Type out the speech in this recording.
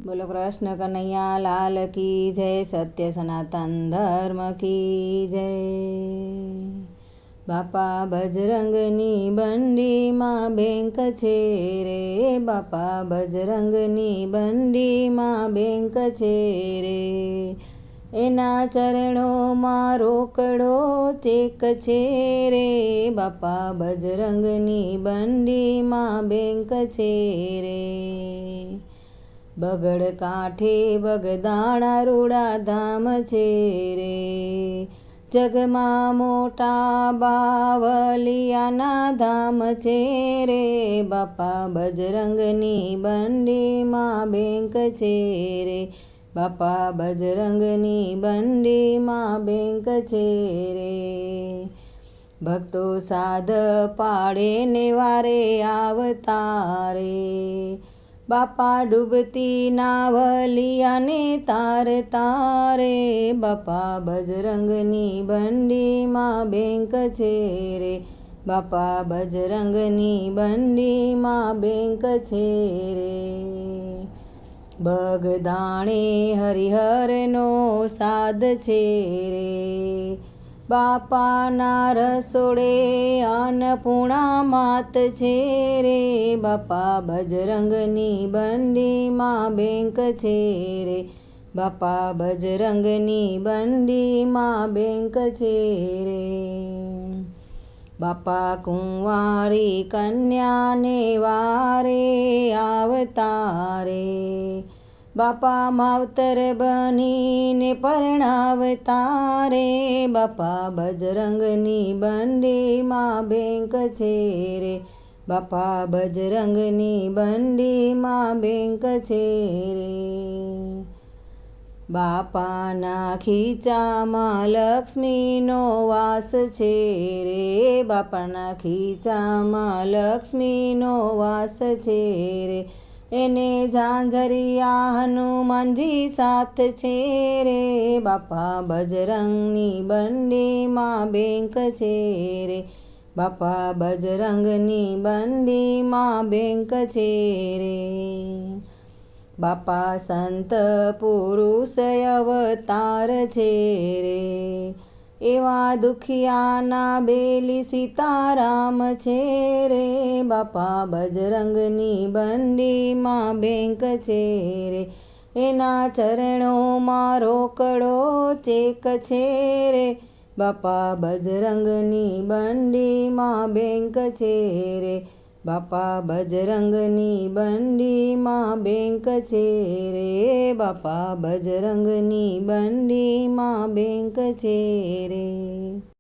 બોલો કૃષ્ણ કનૈયા લાલ કી જય, સત્ય સનાતન ધર્મ કી જય। બાપા બજરંગની બંડીમાં બેંક છે રે, બાપા બજરંગની બંડીમાં બેંક છે રે। એના ચરણોમાં રોકડો ચેક છે રે, બાપા બજરંગની બંડીમાં બેંક છે રે। બગડ કાંઠે બગદાણા રૂડા ધામ છે રે, જગમાં મોટા બાવલિયાના ધામ છે રે, બાપા બજરંગની બંડીમાં બેંક છે રે, બાપા બજરંગની બંડીમાં બેંક છે રે। ભક્તો સાધ પાડે ને વારે આવતા રે, બાપા ડૂબતી નાવલિયાને તારતા રે, બાપા બજરંગની બંડીમાં બેંક છે રે, બાપા બજરંગની બંડીમાં બેંક છે રે। બગદાણે હરિહરનો સાધ છે રે, બાપાના રસોડે અન્નપૂર્ણા માત છે રે, બાપા બજરંગની બંડીમાં બેંક છે રે, બાપા બજરંગની બંડીમાં બેંક છે રે। બાપા કુંવારી કન્યાને વારે આવતા રે, બાપા માવતર બનીને પરણાવતા રે, બાપા બજરંગની બંડીમાં બેંક છે રે, બાપા બજરંગની બંડીમાં બેંક છે રે। બાપાના ખીચામાં લક્ષ્મીનો વાસ છે રે, બાપાના ખીચામાં લક્ષ્મીનો વાસ છે રે, એને ઝાંઝરિયા હનુમાનજી સાથ છે રે, બાપા બજરંગની બંડીમાં બેંક છે રે, બાપા બજરંગની બંડીમાં બેંક છે રે। બાપા સંત પુરુષ અવતાર છે રે, એવા દુખિયાના બેલી સીતારામ છે રે, બાપા બજરંગની બંડીમાં બેંક છે રે, એના ચરણોમાં રોકડો ચેક છે રે, બાપા બજરંગની બંડીમાં બેંક છે રે, બાપા બજરંગની બંડીમાં બેંક છે રે, બાપા બજરંગની બંડીમાં બેંક છે રે।